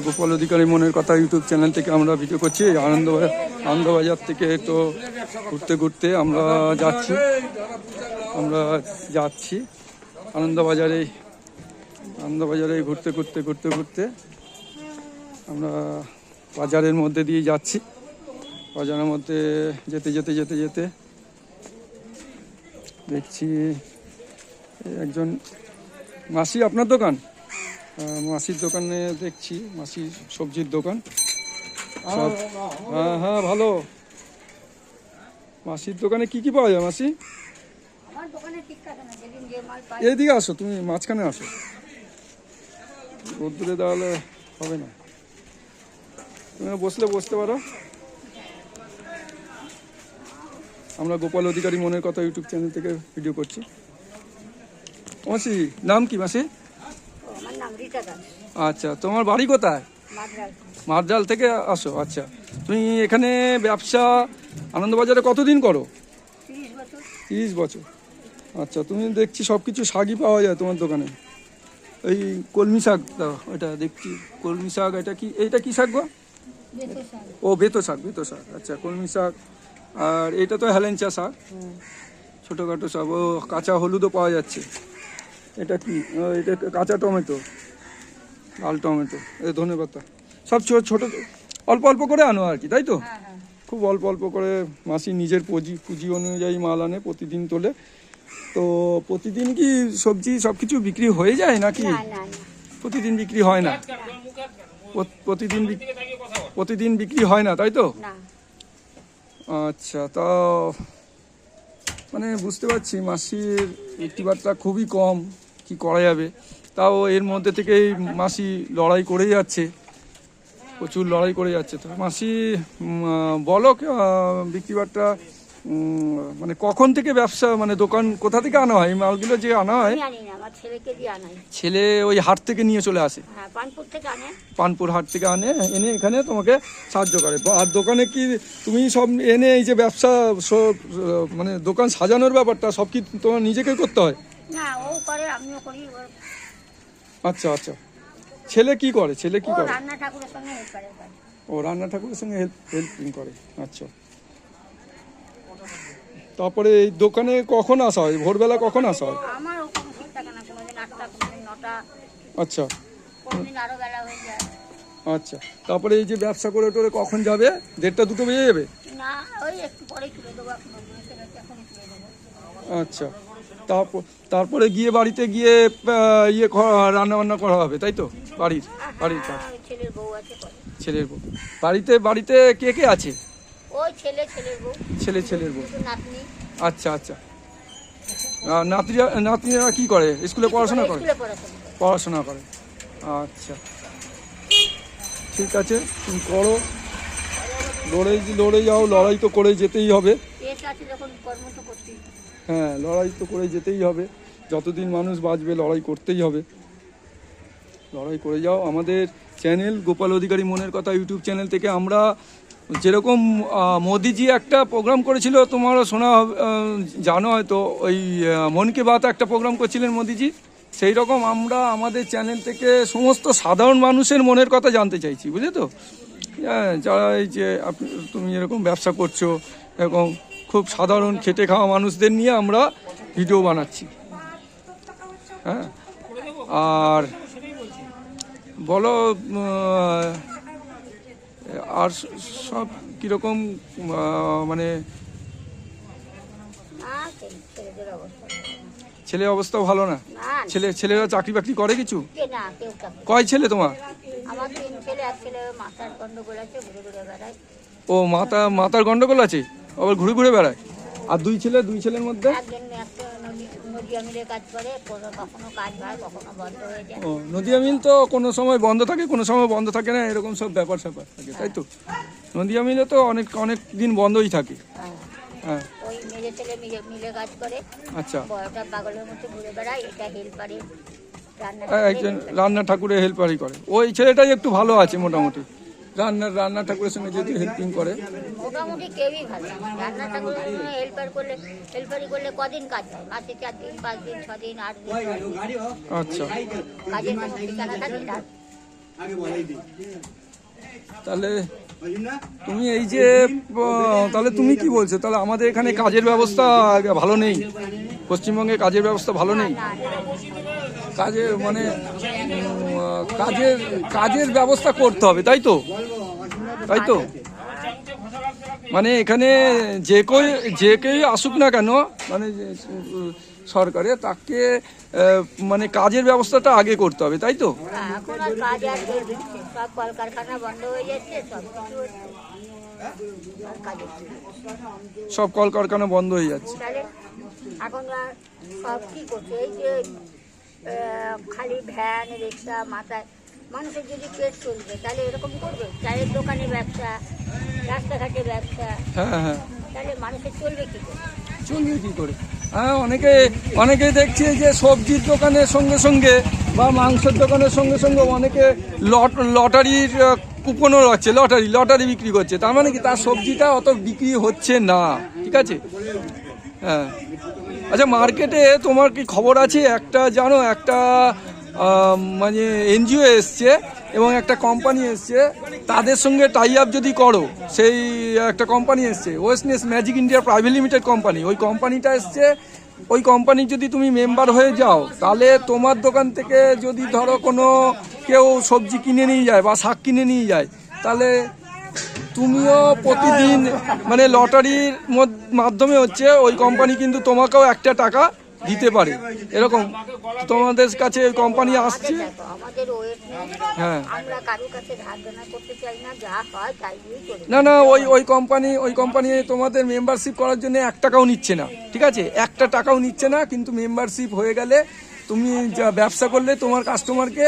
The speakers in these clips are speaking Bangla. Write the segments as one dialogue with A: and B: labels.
A: গোপাল অধিকারী মনের কথা ইউটিউব চ্যানেল থেকে আমরা ভিডিও করছি। আনন্দবাজার থেকে তো ঘুরতে ঘুরতে আমরা যাচ্ছি আনন্দবাজারে ঘুরতে ঘুরতে আমরা বাজারের মধ্যে দিয়ে যাচ্ছি। বাজারের মধ্যে যেতে দেখছি একজন মাসি, আপনার দোকান? মাসির দোকানে দেখছি, মাসির সবজির দোকান। হ্যাঁ ভালো। মাসির দোকানে কি পাওয়া যায় মাসি? এইদিকে আসো, তুমি মাঝখানে আসো, রোদ্দুরে দাঁড়ালে হবে না, তুমি বসতে পারো। আমরা গোপাল অধিকারী মনের কথা ইউটিউব চ্যানেল থেকে ভিডিও করছি। মাসি নাম কি মাসি? আচ্ছা, তোমার বাড়ি কোথায়? মারজাল থেকে আসো। আচ্ছা, তুমি এখানে ব্যবসা আনন্দবাজারে কতদিন করো? 30 বছর। আচ্ছা, তুমি দেখছি সব কিছু শাকই পাওয়া যায় তোমার দোকানে। এই কলমি শাক, ওইটা দেখছি কলমি শাক। এইটা কি শাক গো? ও বেতো শাক। আচ্ছা, কলমি শাক। আর এইটা তো হেলেঞ্চা শাক, ছোটোখাটো সব। ও কাঁচা হলুদও পাওয়া যাচ্ছে। এটা কি? এটা কাঁচা টমেটো, লাল টমেটো, এই ধনেপাতা, সব ছোট অল্প করে আনো আর কি, তাই তো? খুব অল্প করে মাসি নিজের পুঁজি অনুযায়ী মাল আনে, প্রতিদিন তোলে। তো প্রতিদিন কি সবজি সব কিছু বিক্রি হয়ে যায় নাকি? প্রতিদিন বিক্রি হয় না? প্রতিদিন বিক্রি হয় না, তাই তো? আচ্ছা, তা মানে বুঝতে পারছি মাসির একটিবারটা খুবই কম, কি করা যাবে। তাও এর মধ্যে থেকেই মাসি লড়াই করে যাচ্ছে, প্রচুর লড়াই করে যাচ্ছে। তো মাসি বলো বিক্রিবারটা মানে কখন থেকে ব্যবসা, মানে দোকান কোথা থেকে আনা হয়? মালগুলো যে আনা হয়, ছেলে ওই হাট থেকে নিয়ে চলে আসে, পানপুর হাট থেকে এনে এখানে তোমাকে সাহায্য করে। আর দোকানে কি তুমি সব এনে এই যে ব্যবসা সব মানে দোকান সাজানোর ব্যাপারটা সব কি তোমার নিজেকে করতে হয়? আচ্ছা, ছেলে কি করে? ও রান্না ঠাকুরের সঙ্গে হেল্পিং করে। আচ্ছা, তারপরে এই দোকানে কখন আসা হয়? ভোরবেলা কখন আসা হয়? আচ্ছা, তারপরে এই যে ব্যবসা করে টোরে কখন যাবে? 1:30-2টো বেজে যাবে? আচ্ছা, তারপরে গিয়ে বাড়িতে গিয়ে রান্না বান্না করা হবে, তাই তো? বাড়ির কাজ। ছেলের বউ। বাড়িতে কে আছে? ছেলের বউ। আচ্ছা, নাতনিরা কি করে? স্কুলে পড়াশোনা করে? আচ্ছা, ঠিক আছে, তুমি করো, লড়ে যাও। লড়াই তো করে যেতেই হবে। হ্যাঁ, লড়াই তো করে যেতেই হবে। যতদিন মানুষ বাঁচবে লড়াই করতেই হবে। লড়াই করে যাও। আমাদের চ্যানেল গোপাল অধিকারী মনের কথা ইউটিউব চ্যানেল থেকে আমরা যেরকম মোদিজি একটা প্রোগ্রাম করেছিল, তোমারও শোনা জানো হয়তো, ওই মন কি বাত একটা প্রোগ্রাম করছিলেন মোদিজি, সেই রকম আমরা আমাদের চ্যানেল থেকে সমস্ত সাধারণ মানুষের মনের কথা জানতে চাইছি, বুঝলে তো? হ্যাঁ, যারা এই যে তুমি এরকম ব্যবসা করছো, এরকম খুব সাধারণ খেটে খাওয়া মানুষদের নিয়ে আমরা ভিডিও বানাচ্ছি। হ্যাঁ, আর বলো আর সব কীরকম, মানে ছেলের অবস্থা ভালো না? ছেলেরা চাকরি বাকরি করে কিছু? কয় ছেলে তোমার? ও মাথার গন্ডগোল আছে, আবার ঘুরে বেড়ায়। আর দুই ছেলের মধ্যে ও নদিয়া মিল তো কোনো সময় বন্ধ থাকে, কোনো সময় বন্ধ থাকে না, এরকম সব ব্যাপার থাকে, তাই তো? নদিয়া মিলে তো অনেক দিন বন্ধই থাকে। হ্যাঁ, আচ্ছা, একজন রান্না ঠাকুরের হেল্পারই করে। ওই ছেলেটাই একটু ভালো আছে মোটামুটি, রান্না ঠাকুরের সঙ্গে যদি হেল্পিং করে?
B: মোটামুটি কেউই ভালো। রান্না ঠাকুরের সঙ্গে হেল্পারি করলে কদিন কাজ হয়? মাসে 4 দিন, 5 দিন, 6 দিন, 8 দিন।
A: আচ্ছা,
B: কাজের কোনো ঠিকানা থাকে না।
A: তাহলে তুমি এই যে তাহলে তুমি কি বলছো, তাহলে আমাদের এখানে কাজের ব্যবস্থা ভালো নেই? পশ্চিমবঙ্গে কাজের ব্যবস্থা ভালো নেই? কাজের মানে কাজের ব্যবস্থা করতে হবে, তাই তো? মানে এখানে যে কেউ আসুক না কেন, মানে সরকারে তাকে মানে কাজের ব্যবস্থাটা আগে করতে হবে, তাই তো?
B: এখন আর কাজ আর সব কলকারখানা বন্ধ হয়ে যাচ্ছে,
A: সব কলকারখানা বন্ধ হয়ে যাচ্ছে।
B: এখন সব কি করছে, এই যে খালি ভ্যান রিক্সা মাথায় মানুষের যদি পেট চলবে তাহলে এরকম করবে? চায়ের দোকানে ব্যবসা, রাস্তাঘাটে ব্যবসা, তাহলে মানুষের চলবে কি করে?
A: হ্যাঁ, অনেকে দেখছি যে সবজির দোকানের সঙ্গে সঙ্গে বা মাংসের দোকানের সঙ্গে সঙ্গে অনেকে লটারির কুপনও রাখছে, লটারি বিক্রি করছে। তার মানে কি তার সবজিটা অত বিক্রি হচ্ছে না, ঠিক আছে? হ্যাঁ, আচ্ছা, মার্কেটে তোমার কি খবর আছে? একটা মানে এনজিও এসছে এবং একটা কোম্পানি এসছে, তাদের সঙ্গে টাই আপ যদি করো, সেই একটা কোম্পানি এসছে Westness Magic India Private Limited company, ওই কোম্পানিটা এসছে। ওই কোম্পানির যদি তুমি মেম্বার হয়ে যাও, তাহলে তোমার দোকান থেকে যদি ধরো কোনো কেউ সবজি কিনে নিয়ে যায় বা শাক কিনে নিয়ে যায়, তাহলে তুমিও প্রতিদিন মানে লটারির মাধ্যমে হচ্ছে ওই কোম্পানি কিন্তু তোমাকেও একটা টাকা দিতে পারে। এরকম তোমাদের কাছে ওই কোম্পানি আসছে? হ্যাঁ, না, ওই কোম্পানি তোমাদের মেম্বারশিপ করার জন্য 1 টাকাও নিচ্ছে না, ঠিক আছে? 1 টাকাও নিচ্ছে না, কিন্তু মেম্বারশিপ হয়ে গেলে তুমি যা ব্যবসা করলে তোমার কাস্টমারকে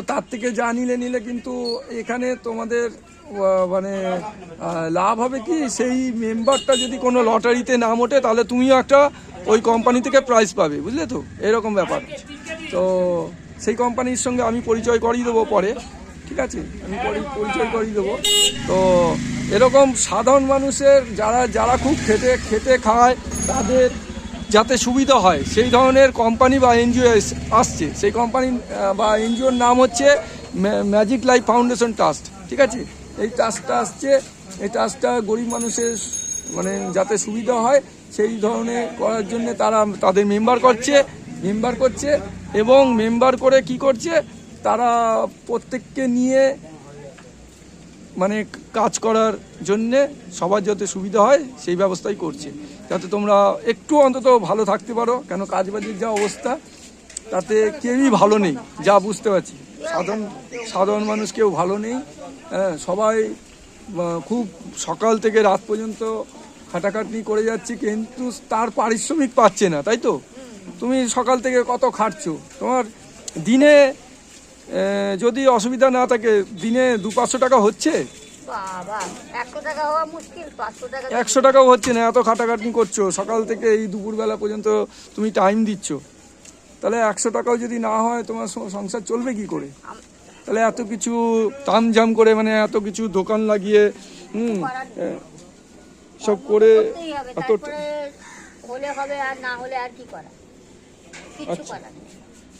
A: তার থেকে যা নিলে কিন্তু এখানে তোমাদের মানে লাভ হবে কি, সেই মেম্বারটা যদি কোনো লটারিতে নাম ওঠে তাহলে তুমিও একটা ওই কোম্পানি থেকে প্রাইজ পাবে, বুঝলে তো? এরকম ব্যাপার। তো সেই কোম্পানির সঙ্গে আমি পরিচয় করিয়ে দেবো পরে, ঠিক আছে? আমি পরিচয় করিয়ে দেবো। তো এরকম সাধারণ মানুষের যারা খুব খেতে খায়, তাদের যাতে সুবিধা হয় সেই ধরনের কোম্পানি বা এনজিও আসছে। সেই কোম্পানি বা এনজিওর নাম হচ্ছে ম্যাজিক লাইফ ফাউন্ডেশন ট্রাস্ট, ঠিক আছে? এই ট্রাস্টটা আসছে, এই ট্রাস্টটা গরিব মানুষের মানে যাতে সুবিধা হয় সেই ধরনের করার জন্য তারা তাদের মেম্বার করছে এবং মেম্বার করে কি করছে, তারা প্রত্যেককে নিয়ে মানে কাজ করার জন্যে সবার যাতে সুবিধা হয় সেই ব্যবস্থাই করছে, যাতে তোমরা একটু অন্তত ভালো থাকতে পারো। কেন কাজবাজের যা অবস্থা, তাতে কেউই ভালো নেই, যা বুঝতে পারছি। সাধারণ মানুষ কেউ ভালো নেই। হ্যাঁ, সবাই খুব সকাল থেকে রাত পর্যন্ত খাটাখাটনি করে যাচ্ছে, কিন্তু তার পারিশ্রমিক পাচ্ছে না, তাই তো? তুমি সকাল থেকে কত খাটছো, তোমার দিনে যদি অসুবিধা না থাকে দিনে 200-500 টাকা হচ্ছে? 100 টাকাও হচ্ছে না, এত খাটাখাটনি করছো সকাল থেকে এই দুপুরবেলা পর্যন্ত তুমি টাইম দিচ্ছ। তাহলে 100 টাকাও যদি না হয় তোমার সংসার চলবে কি করে? তাহলে এত কিছু তামঝাম করে, মানে এত কিছু দোকান লাগিয়ে সব করে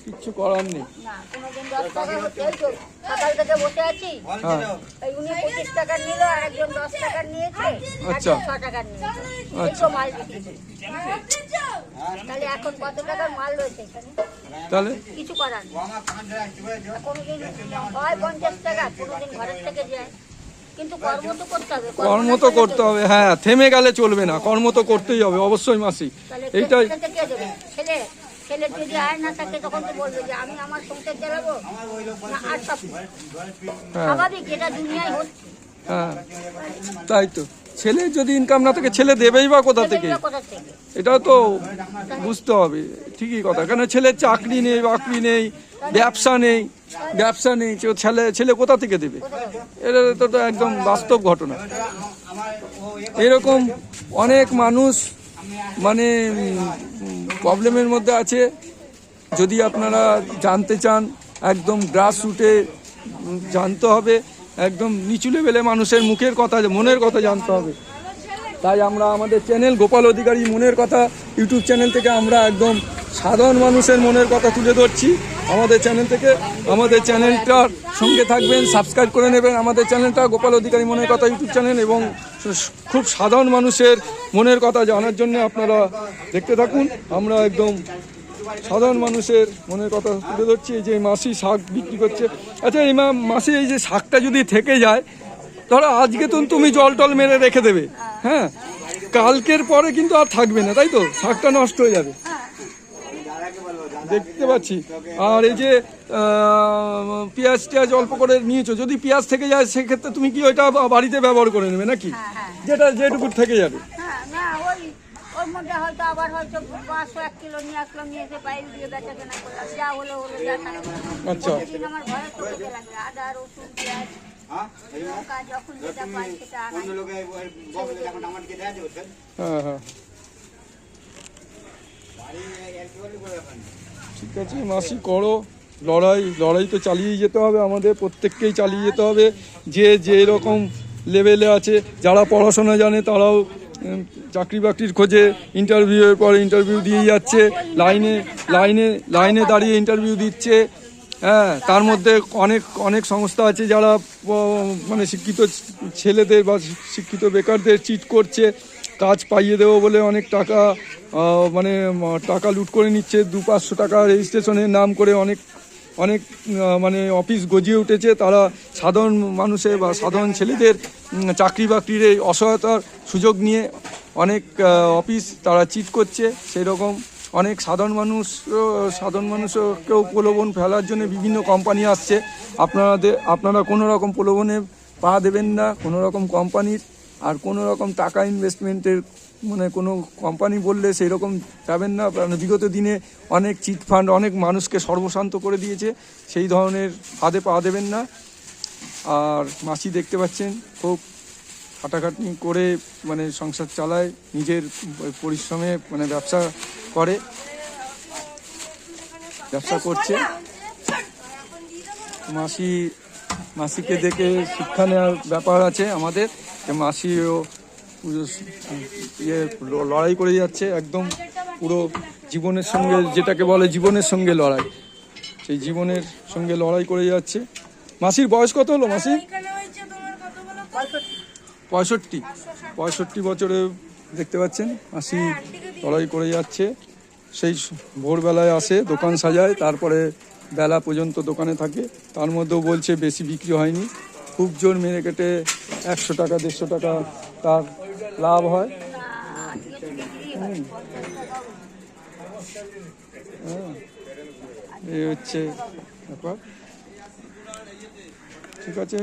A: কিচ্ছু করার নেই।
B: সকাল থেকে বসে আছি, উনি 25 টাকা নিল, আরেকজন 10 টাকা নিয়েছে, 6 টাকা নিয়েছে, মাল বিক্রি করছে। তাহলে এখন কত টাকার মাল রয়েছে এখানে?
A: তাহলে
B: কিছু করার নেই। কোনোদিন হয় 50 টাকা, কোনোদিন ঘরের থেকে যায়, কিন্তু কর্ম তো করতে হবে।
A: হ্যাঁ, থেমে গেলে চলবে না, কর্ম তো করতেই হবে অবশ্যই মাসি। এইটাই
B: ছেলের যদি আয় না থাকে তখন তো বলবে যে আমি আমার সংসার চালাবো না, আর সব স্বাভাবিক, যেটা দুনিয়ায় হচ্ছে।
A: হ্যাঁ, তাই তো। ছেলের যদি ইনকাম না থাকে, ছেলে দেবেই বা কোথা থেকে? এটাও তো বুঝতে হবে, ঠিকই কথা। কেন ছেলের চাকরি নেই, বাকরি নেই, ব্যবসা নেই, ছেলে কোথা থেকে দেবে? এটা তো একদম বাস্তব ঘটনা। এরকম অনেক মানুষ মানে প্রবলেমের মধ্যে আছে। যদি আপনারা জানতে চান, একদম গ্রাস রুটে জানতে হবে একদম নিচু লেভেলে মানুষের মুখের কথা, মনের কথা জানতে হবে। তাই আমরা আমাদের চ্যানেল গোপাল অধিকারী মনের কথা ইউটিউব চ্যানেল থেকে আমরা একদম সাধারণ মানুষের মনের কথা তুলে ধরছি। আমাদের চ্যানেল থেকে, আমাদের চ্যানেলটার সঙ্গে থাকবেন, সাবস্ক্রাইব করে নেবেন আমাদের চ্যানেলটা গোপাল অধিকারী মনের কথা ইউটিউব চ্যানেল, এবং খুব সাধারণ মানুষের মনের কথা জানার জন্য আপনারা দেখতে থাকুন। আমরা একদম সাধারণ মানুষের মনের কথা তুলে ধরছি। এই যে মাসি শাক বিক্রি করছে। আচ্ছা এই মাসি, এই যে শাকটা যদি থেকে যায়, ধরো আজকে তো তুমি জল টল মেরে রেখে দেবে, হ্যাঁ, কালকের পরে কিন্তু আর থাকবে না, তাই তো? শাকটা নষ্ট হয়ে যাবে, দেখতে পাচ্ছি। আর এই যে পেঁয়াজ টিয়াজ অল্প করে নিয়েছো, যদি পেঁয়াজ থেকে যায় সেক্ষেত্রে তুমি কি ওইটা বাড়িতে ব্যবহার করে নেবে নাকি? যেটুকু থেকে যাবে।
B: না, ওর মধ্যে হয়তো আবার হয়তো 500-1 কিলো নিয়ে আসলাম, নিয়ে এসে বাইরে দিয়ে বেচা কেনা করলাম, যা হলো যা থাকলো।
A: আচ্ছা,
B: আমার ঘরে তো কেটে লাগে আদা, রসুন, পেঁয়াজ, লঙ্কা, যখন যেটা পাই সেটা আনা।
A: হ্যাঁ হ্যাঁ, ঠিক আছে মাসি, করো লড়াই তো চালিয়ে যেতে হবে, আমাদের প্রত্যেককেই চালিয়ে যেতে হবে। যে রকম লেভেলে আছে, যারা পড়াশোনা জানে তারাও চাকরি বাকরির খোঁজে ইন্টারভিউয়ের পরে ইন্টারভিউ দিয়ে যাচ্ছে, লাইনে দাঁড়িয়ে ইন্টারভিউ দিচ্ছে। হ্যাঁ, তার মধ্যে অনেক সংস্থা আছে যারা মানে শিক্ষিত ছেলেদের বা শিক্ষিত বেকারদের চিট করছে, কাজ পাইয়ে দেবো বলে অনেক টাকা টাকা লুট করে নিচ্ছে। 200-500 টাকা রেজিস্ট্রেশনের নাম করে অনেক মানে অফিস গজিয়ে উঠেছে। তারা সাধারণ মানুষের বা সাধারণ ছেলেদের চাকরি বাকরির এই অসহায়তার সুযোগ নিয়ে অনেক অফিস তারা চিট করছে। সেই রকম অনেক সাধারণ মানুষকেও প্রলোভন ফেলার জন্য বিভিন্ন কোম্পানি আসছে। আপনারা কোনো রকম প্রলোভনে পা দেবেন না কোনো রকম কোম্পানির। আর কোনো রকম টাকা ইনভেস্টমেন্টের মানে কোনো কোম্পানি বললে সেই রকম যাবেন না। বিগত দিনে অনেক চিট ফান্ড অনেক মানুষকে সর্বশান্ত করে দিয়েছে, সেই ধরনের ফাঁদে পা দেবেন না। আর মাসি দেখতে পাচ্ছেন খুব খাটাখাটনি করে মানে সংসার চালায়, নিজের পরিশ্রমে মানে ব্যবসা করছে। মাসিকে দেখে শিক্ষা নেওয়ার ব্যাপার আছে আমাদের, যে মাসিও লড়াই করে যাচ্ছে একদম পুরো জীবনের সঙ্গে, যেটাকে বলে জীবনের সঙ্গে লড়াই, সেই জীবনের সঙ্গে লড়াই করে যাচ্ছে। মাসির বয়স কত হলো মাসি? 65 বছরে দেখতে পাচ্ছেন মাসি লড়াই করে যাচ্ছে। সেই ভোরবেলায় আসে, দোকান সাজায়, তারপরে বেলা পর্যন্ত দোকানে থাকে। তার মধ্যেও বলছে বেশি বিক্রি হয়নি, খুব জোর মেরে কেটে 100 টাকা 150 টাকা তার লাভ হয়। এই হচ্ছে ব্যাপার। ঠিক আছে।